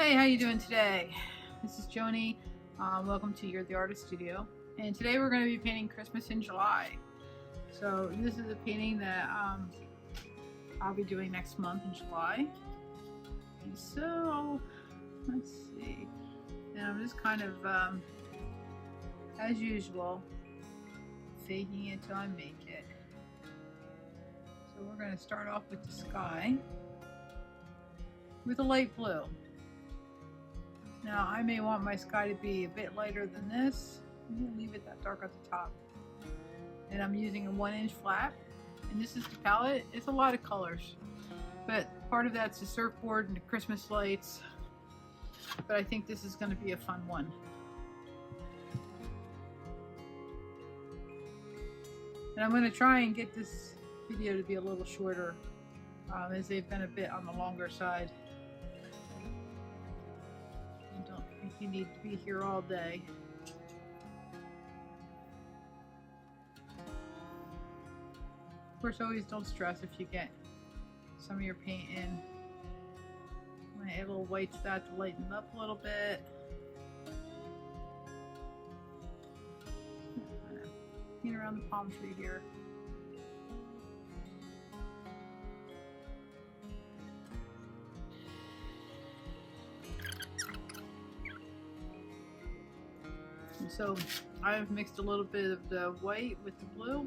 Hey, how you doing today? This is Joni. Welcome to You're the Artist Studio. And today we're going to be painting Christmas in July. So this is a painting that I'll be doing next month in July. And so, let's see. And I'm just kind of, as usual, faking it till I make it. So we're going to start off with the sky with a light blue. Now I may want my sky to be a bit lighter than this. I'm going to leave it that dark at the top. And I'm using a 1-inch flat. And this is the palette. It's a lot of colors. But part of that's the surfboard and the Christmas lights. But I think this is going to be a fun one. And I'm going to try and get this video to be a little shorter, as they've been a bit on the longer side. I don't think you need to be here all day. Of course, always don't stress if you get some of your paint in. I'm going to add a little white to that to lighten it up a little bit. Paint around the palm tree here. And so I've mixed a little bit of the white with the blue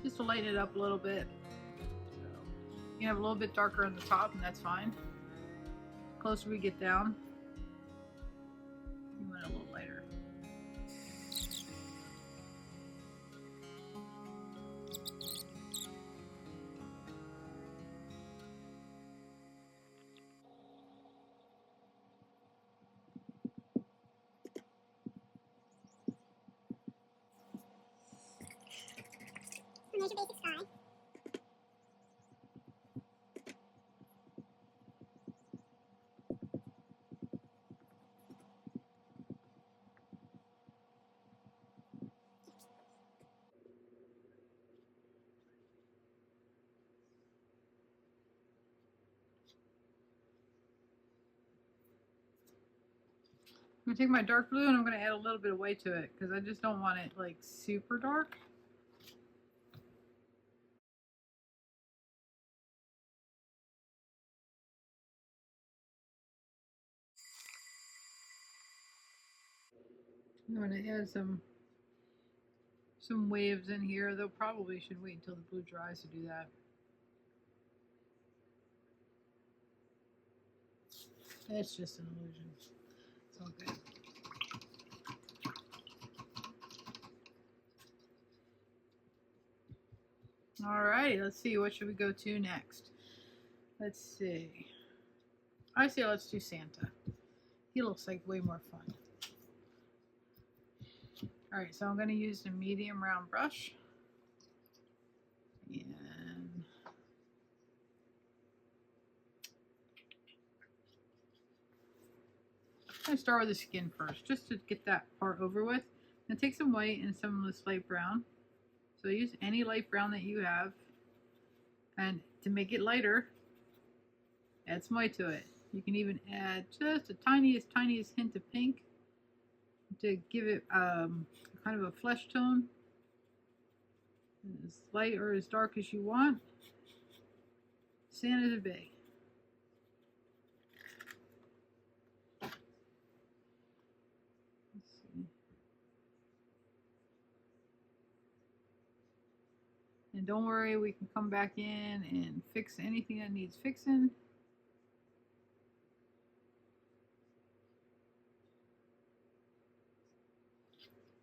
just to lighten it up a little bit. So you can have a little bit darker on the top, and that's fine. The closer we get down, you want it a little lighter. Here's your basic sky. I'm going to take my dark blue and I'm going to add a little bit of white to it because I just don't want it like super dark. I'm going to add some waves in here, though probably should wait until the blue dries to do that. It's just an illusion. It's all good. Alrighty, let's see. What should we go to next? Let's see. I say let's do Santa. He looks like way more fun. Alright, so I'm going to use the medium round brush. And I'm going to start with the skin first, just to get that part over with. And take some white and some of this light brown. So use any light brown that you have. And to make it lighter, add some white to it. You can even add just the tiniest hint of pink to give it kind of a flesh tone. As light or as dark as you want. Santa's a big. And don't worry, we can come back in and fix anything that needs fixing.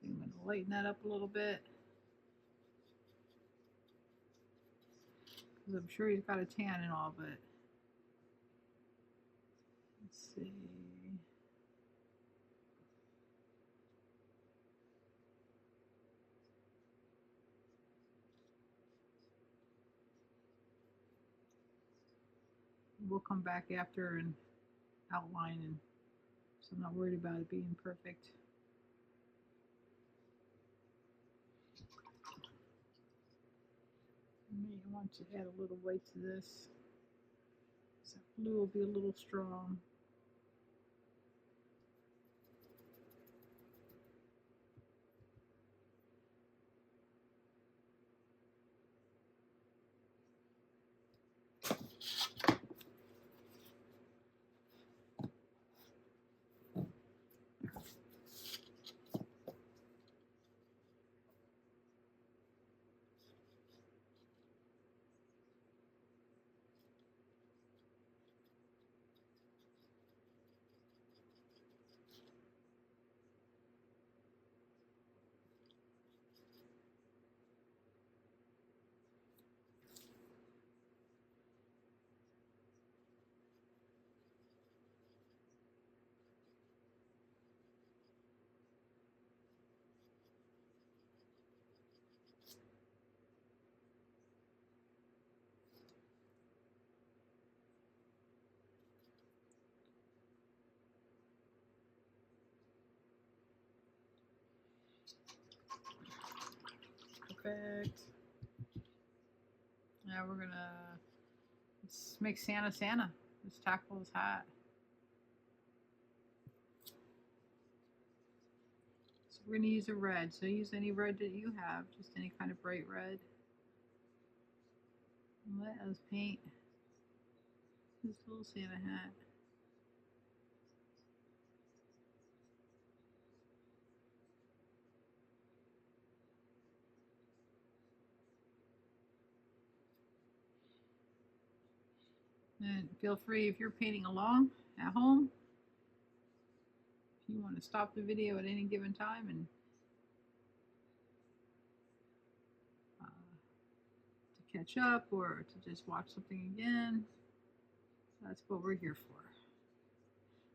I'm going to lighten that up a little bit. Because I'm sure he's got a tan and all, but let's see. We'll come back after and outline, and so I'm not worried about it being perfect. You may want to add a little white to this. So blue will be a little strong. Perfect. Now we're gonna make Santa Santa. Let's tackle his hat. So we're gonna use a red. So use any red that you have, just any kind of bright red. And let us paint this little Santa hat. And feel free, if you're painting along at home, if you want to stop the video at any given time and to catch up or to just watch something again, that's what we're here for.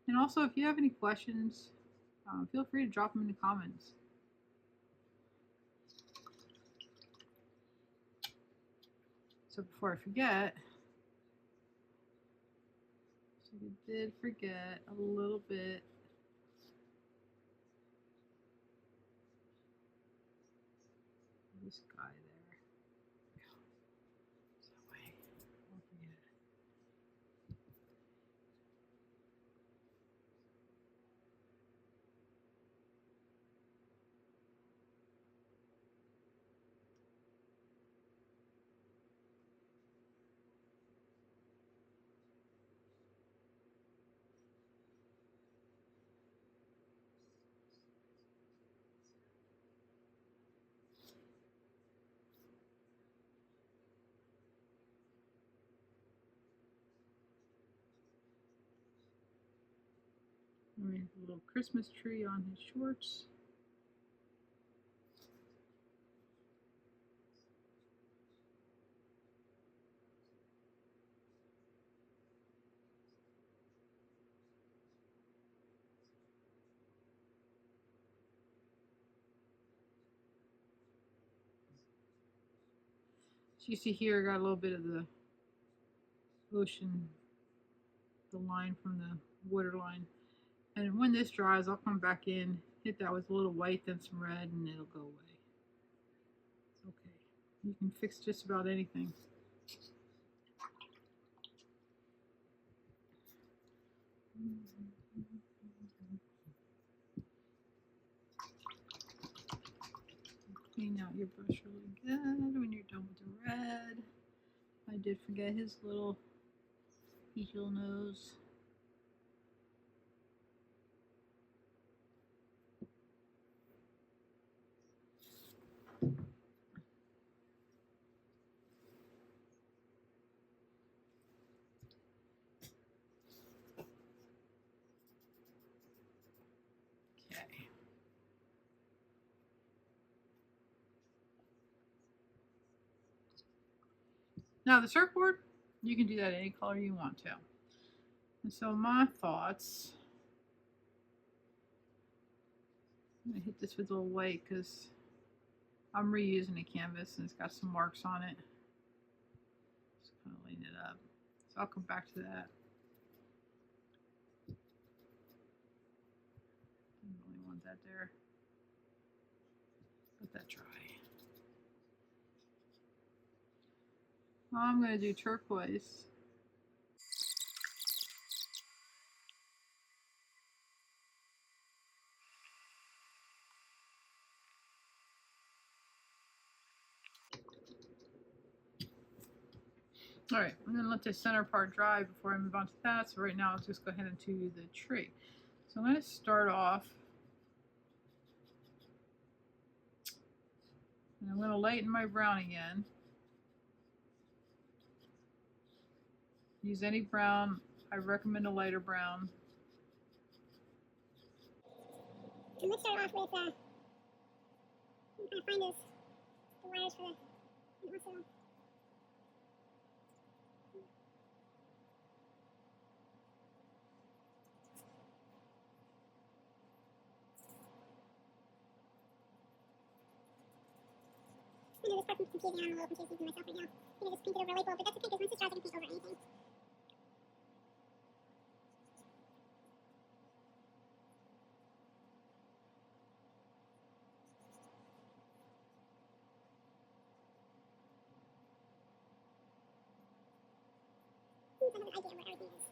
And also, if you have any questions, feel free to drop them in the comments. So before I forget, so we did forget a little bit of this guy there. That way, don't forget it. We have a little Christmas tree on his shorts. So you see here, I got a little bit of the ocean, the line from the water line. And when this dries, I'll come back in, hit that with a little white, then some red, and it'll go away. It's okay. You can fix just about anything. Clean out your brush really good when you're done with the red. I did forget his little eagle nose. Okay. Now the surfboard, you can do that any color you want to. And so my thoughts, I'm going to hit this with a little white because I'm reusing a canvas and it's got some marks on it. Just kind of lighten it up. So I'll come back to that. Didn't really want that there. Let that dry. I'm going to do turquoise. Alright, I'm going to let the center part dry before I move on to that. So right now I'll just go ahead and do the tree. So I'm going to start off, and I'm going to lighten my brown again. Use any brown. I recommend a lighter brown. And let's start off with, I'm trying to find the wires for the hospital. I know this part's confusing. I'm a little confused even myself right now. I just painted over a light bulb, but that's okay because once it dries, I can paint over anything. I have an idea of what everything is.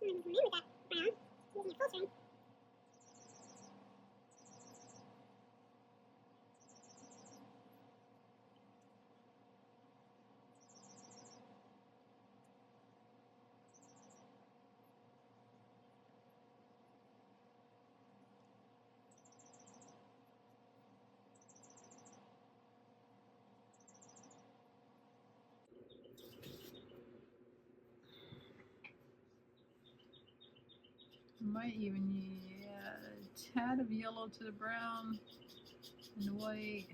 I'm going to come in with that brown, using it full string. Might even need a tad of yellow to the brown and white.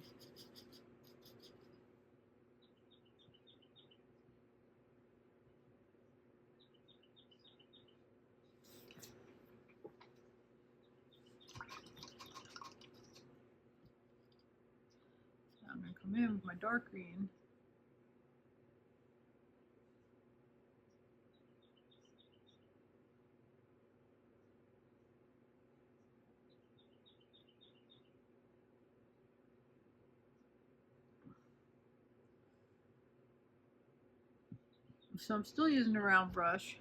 I'm going to come in with my dark green. So I'm still using the round brush.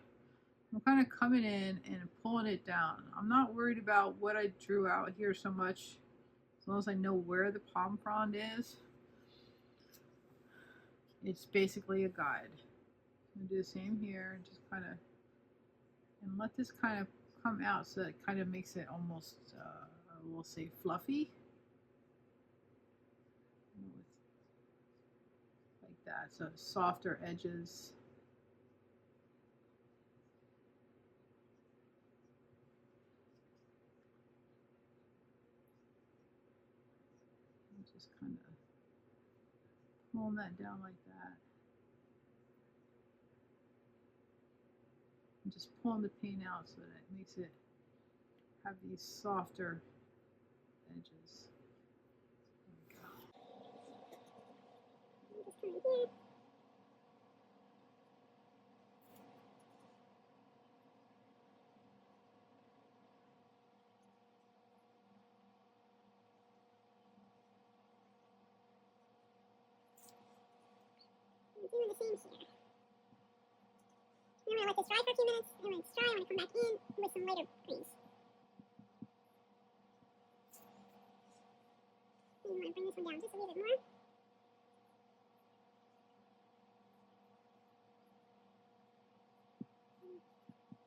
I'm kind of coming in and pulling it down. I'm not worried about what I drew out here so much, as long as I know where the palm frond is. It's basically a guide. I'm gonna do the same here, and just kind of, and let this kind of come out so it kind of makes it almost, we'll say fluffy. Like that, so softer edges. Just kind of pulling that down like that. And just pulling the paint out so that it makes it have these softer edges. There we go. Just come in here. I'm doing the same here. I'm going to let this dry for a few minutes, and when it's dry, I'm going to come back in with some lighter greens. And you want to bring this one down just a little bit more.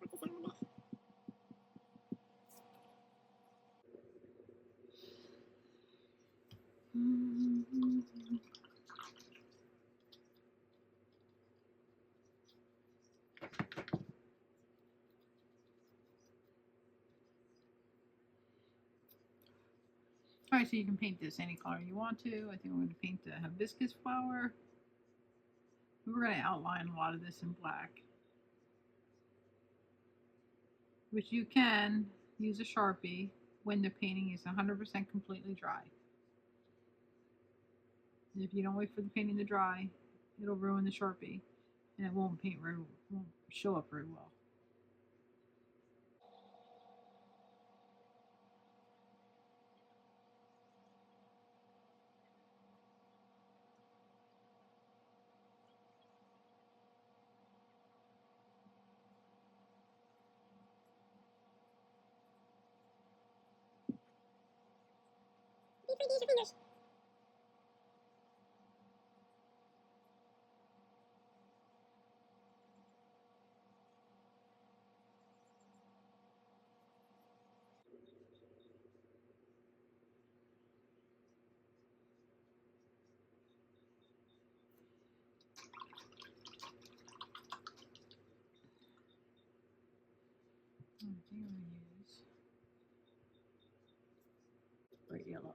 Pop this out a little bit. Alright, so you can paint this any color you want to. I think I'm going to paint the hibiscus flower. We're going to outline a lot of this in black, which you can use a Sharpie when the painting is 100% completely dry. If you don't wait for the painting to dry, it'll ruin the Sharpie and it won't show up very well. Be free to use your fingers. I think I'm going to use bright yellow.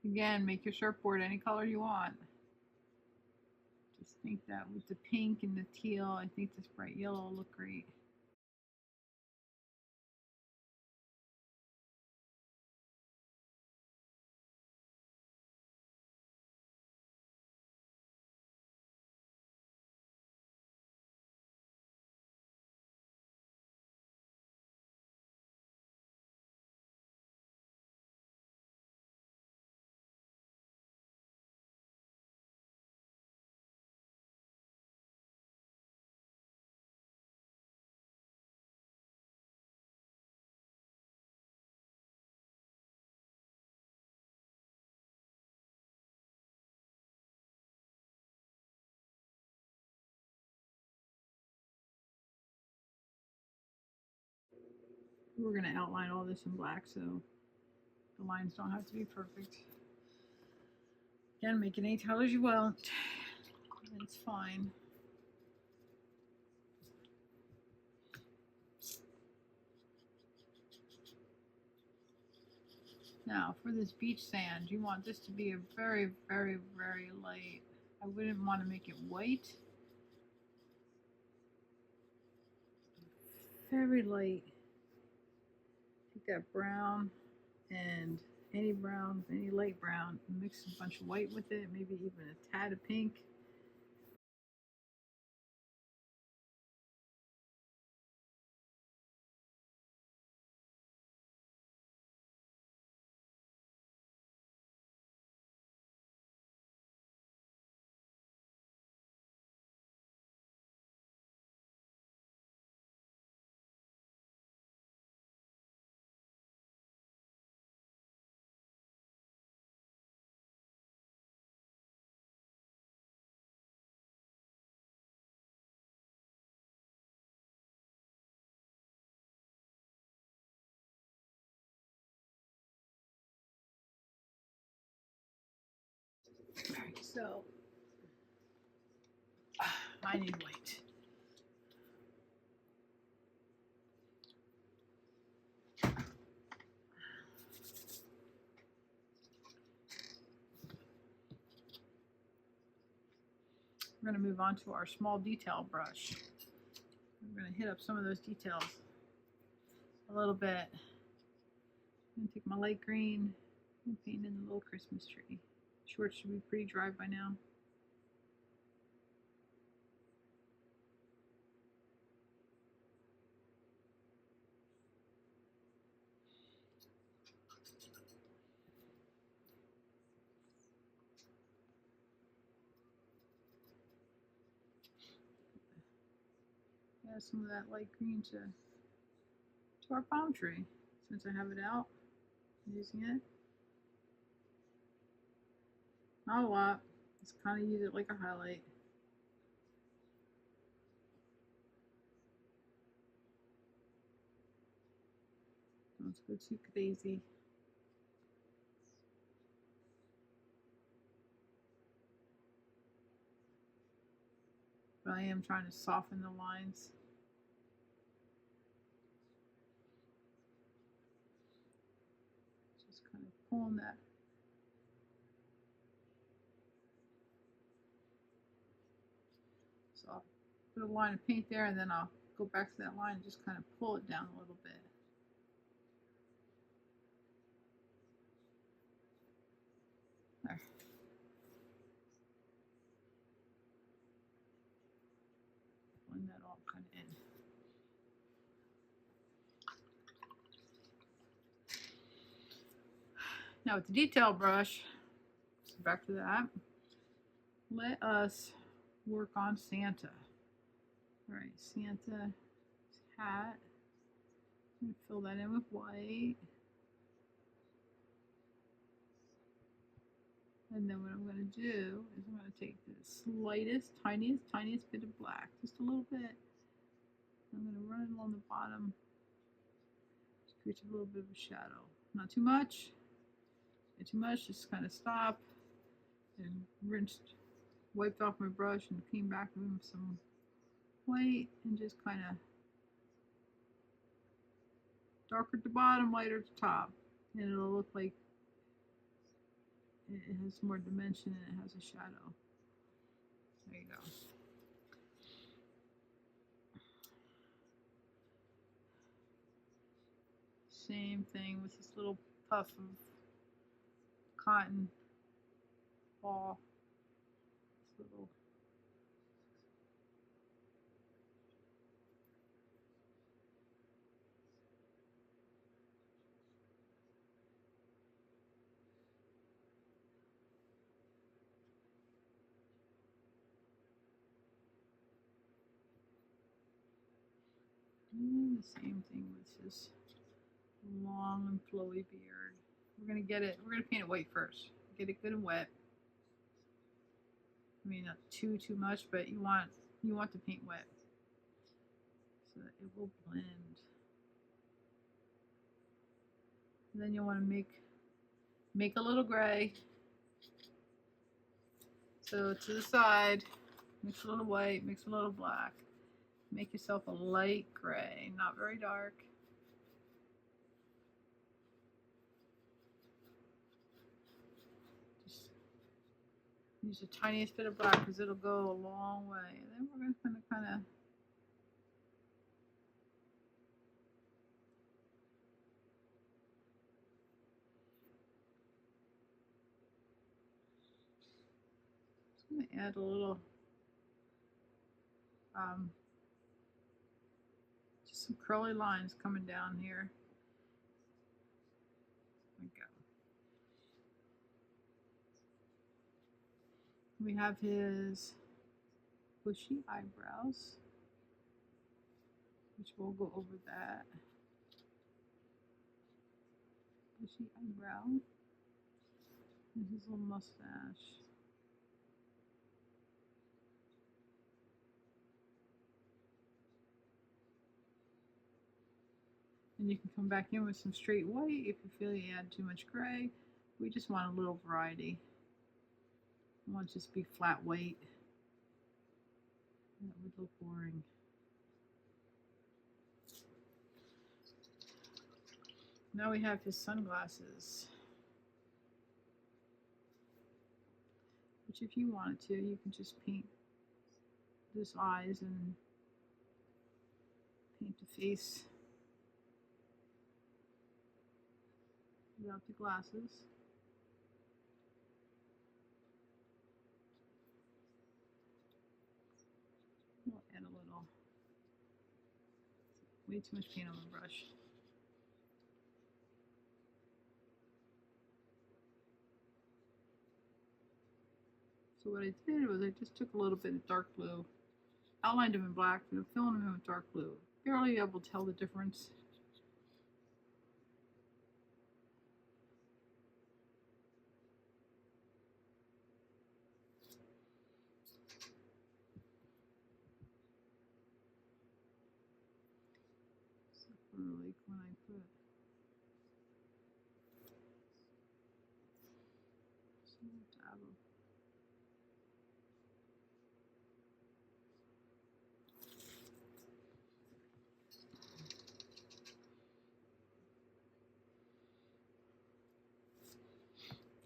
Again, make your surfboard any color you want. Just think that with the pink and the teal, I think this bright yellow will look great. We're going to outline all this in black so the lines don't have to be perfect. Again, make it any colors you want. It's fine. Now, for this beach sand, you want this to be a very, very, very light. I wouldn't want to make it white. Very light. Take that brown and any light brown, and mix a bunch of white with it, maybe even a tad of pink. Alright, so I need white. We're going to move on to our small detail brush. We're going to hit up some of those details a little bit. I'm going to take my light green and paint in the little Christmas tree. Shorts should be pretty dry by now. Add some of that light green to our palm tree. Since I have it out, I'm using it. Not a lot. Just kind of use it like a highlight. Don't go too crazy. But I am trying to soften the lines. Just kind of pulling that. So I'll put a line of paint there and then I'll go back to that line and just kind of pull it down a little bit. There. Blend that all kind of in. Now with the detail brush, so back to that, let us work on Santa. All right, Santa's hat. I'm gonna fill that in with white. And then what I'm going to do is I'm going to take the slightest, tiniest bit of black, just a little bit. I'm going to run it along the bottom, just create a little bit of a shadow. Not too much. Not too much. Just kind of stop and rinsed, wiped off my brush and came back with some white and just kind of darker at the bottom, lighter at the top, and it'll look like it has more dimension and it has a shadow. There you go. Same thing with this little puff of cotton ball. This little and the same thing with his long and flowy beard. We're gonna paint it white first. Get it good and wet. I mean, not too much, but you want the paint wet so that it will blend. And then you want to make a little gray. So to the side, mix a little white, mix a little black. Make yourself a light gray, not very dark. Just use the tiniest bit of black because it'll go a long way. And then we're going to kind of add a little, just some curly lines coming down here. There we go. We have his bushy eyebrows, which we'll go over that. Bushy eyebrow. And his little mustache. And you can come back in with some straight white if you feel you add too much gray. We just want a little variety. We want to just be flat white. That would look boring. Now we have his sunglasses. Which if you wanted to, you can just paint his eyes and paint the face without the glasses. We'll add a little, way too much paint on the brush. So what I did was I just took a little bit of dark blue, outlined him in black, and I'm filling him in with dark blue. Barely able to tell the difference. So like when I put dab of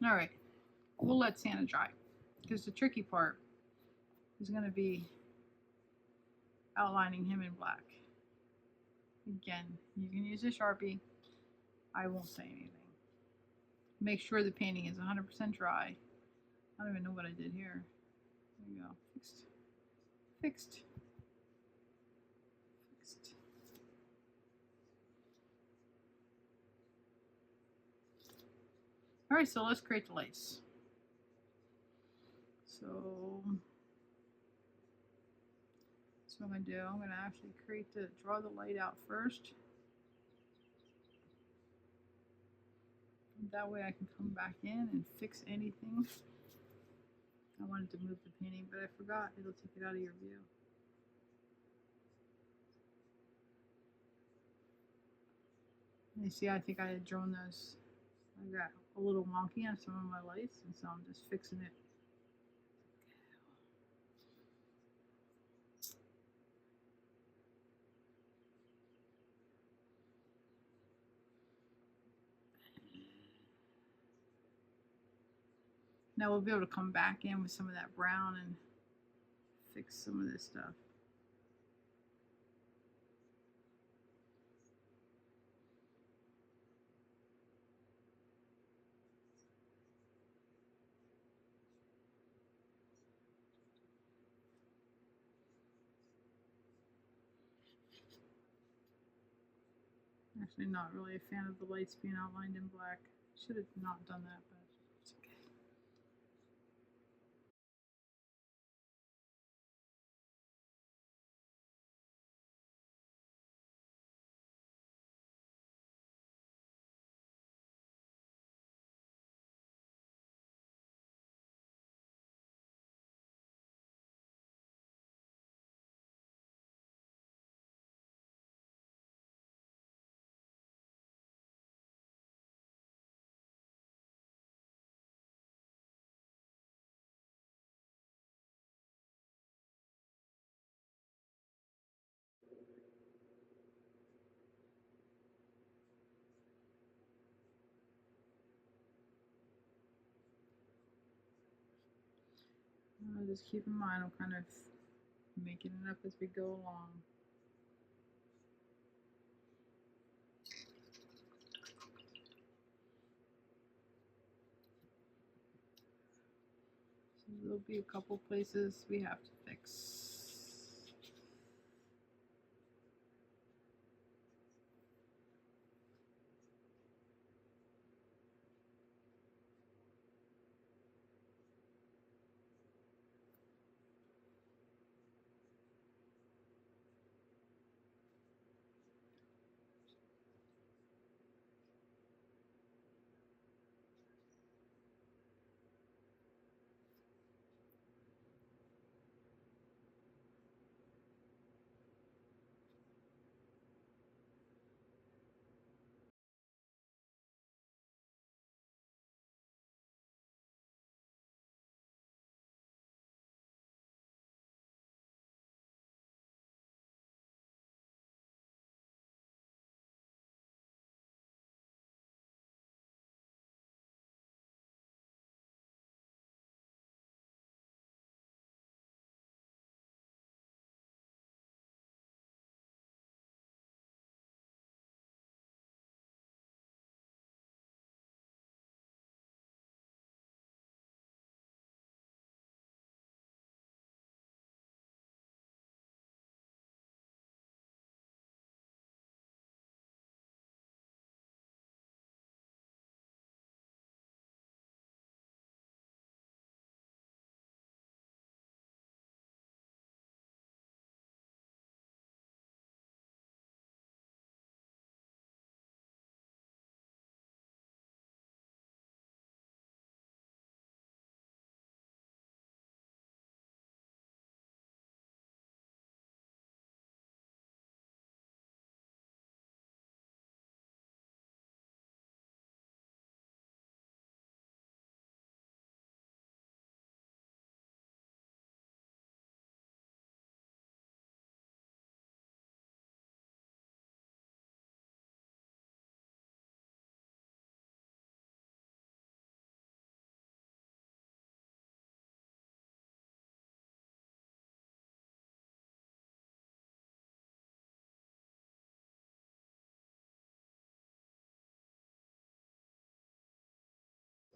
all right, we'll let Santa dry because the tricky part is going to be outlining him in black. Again, you can use a Sharpie. I won't say anything. Make sure the painting is 100% dry. I don't even know what I did here. There you go. Fixed. Fixed. Fixed. All right, so let's create the lace. So that's what I'm going to do. I'm going to actually draw the light out first. That way I can come back in and fix anything. I wanted to move the painting, but I forgot. It'll take it out of your view. And you see, I think I had drawn those. I got a little wonky on some of my lights, and so I'm just fixing it. Now we'll be able to come back in with some of that brown and fix some of this stuff. Actually not really a fan of the lights being outlined in black. Should have not done that, but it's okay. Just keep in mind, I'm kind of making it up as we go along. So there'll be a couple places we have to fix.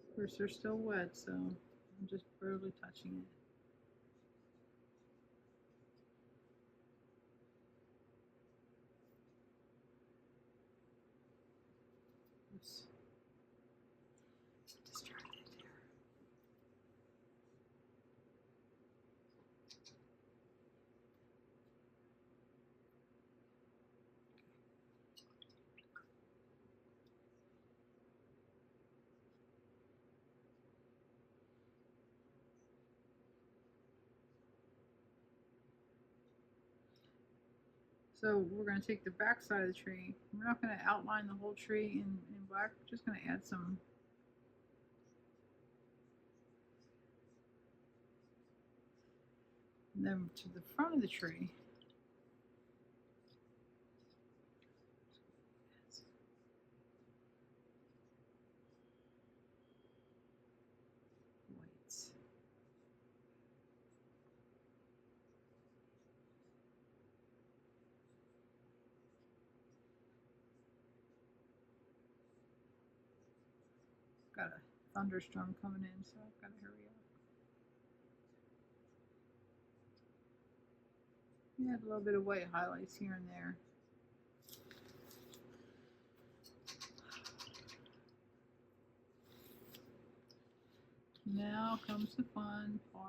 Of course, they're still wet, so I'm just barely touching it. Oops. Distracted here. So we're going to take the back side of the tree. We're not going to outline the whole tree in black. We're just going to add some them to the front of the tree. Whites. Got a thunderstorm coming in, so I've got to hurry up. Add a little bit of white highlights here and there. Now comes the fun part.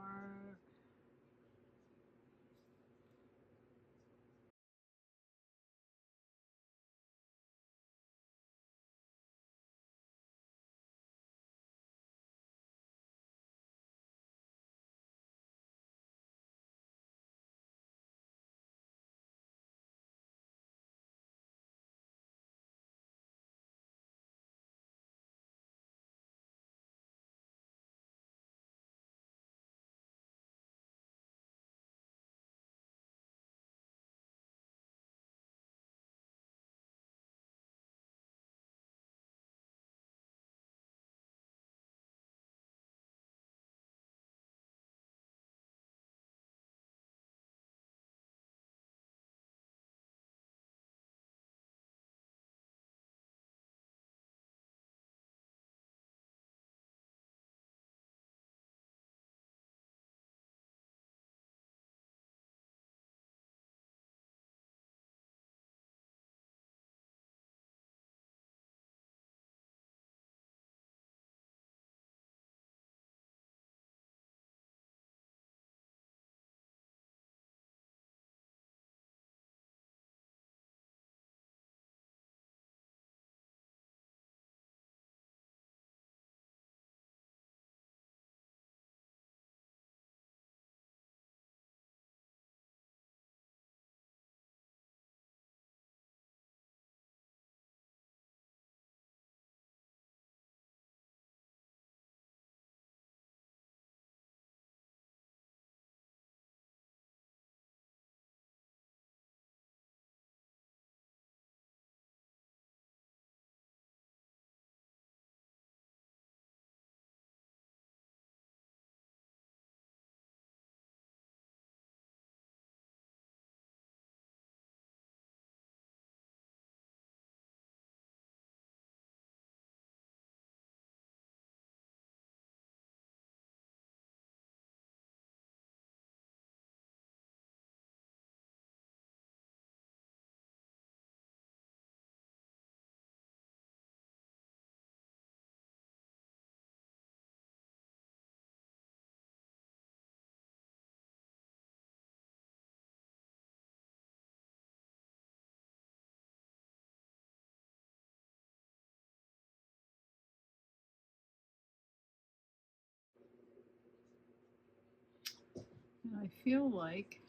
And I feel like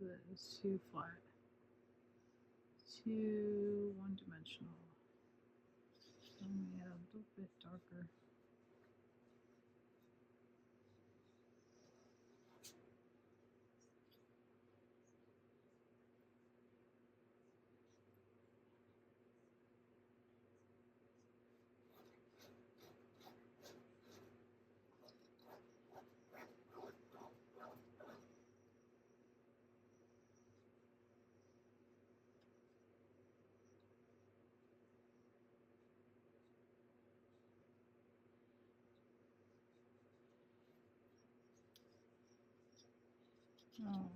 that is too flat, too one-dimensional. So I'm going to add a little bit darker.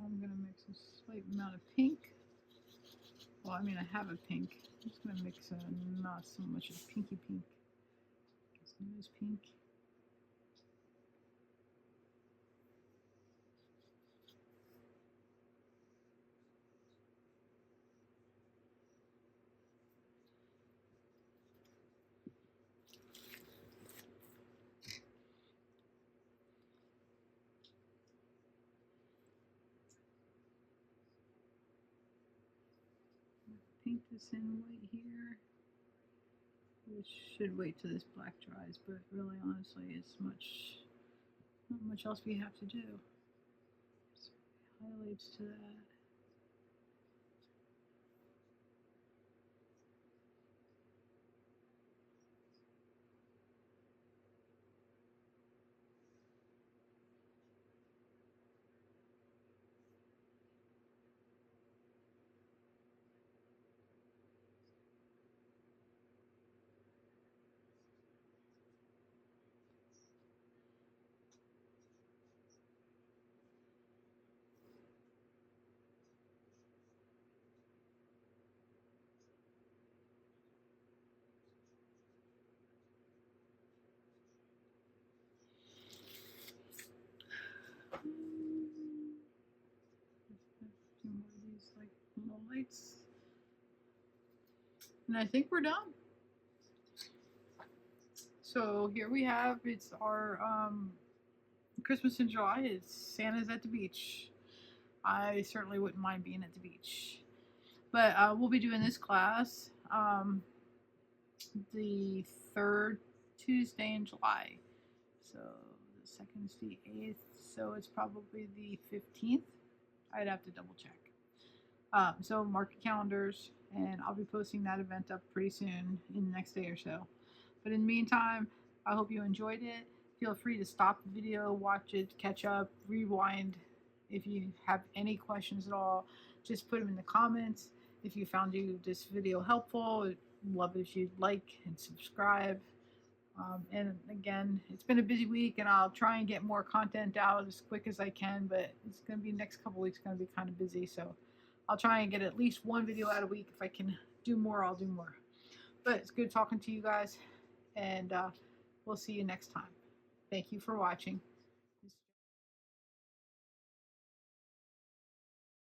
I'm going to mix a slight amount of pink. Well, I mean, I have a pink. I'm just going to mix not so much of pinky pink. It's nose pink. Paint this in white here. Which should wait till this black dries, but really honestly it's not much else we have to do. So highlights to that. More of these like little lights. And I think we're done. So here we have, it's our Christmas in July. It's Santa's at the beach. I certainly wouldn't mind being at the beach. But we'll be doing this class the third Tuesday in July. So the second is the 8th, so it's probably the 15th. I'd have to double check. So mark your calendars, and I'll be posting that event up pretty soon in the next day or so. But in the meantime, I hope you enjoyed it. Feel free to stop the video, watch it, catch up, rewind. If you have any questions at all, just put them in the comments. If you found this video helpful, I'd love it if you'd like and subscribe. And again, it's been a busy week, and I'll try and get more content out as quick as I can, but it's going to be next couple weeks going to be kind of busy, so I'll try and get at least one video out a week. If I can do more, I'll do more. But it's good talking to you guys, and we'll see you next time. Thank you for watching.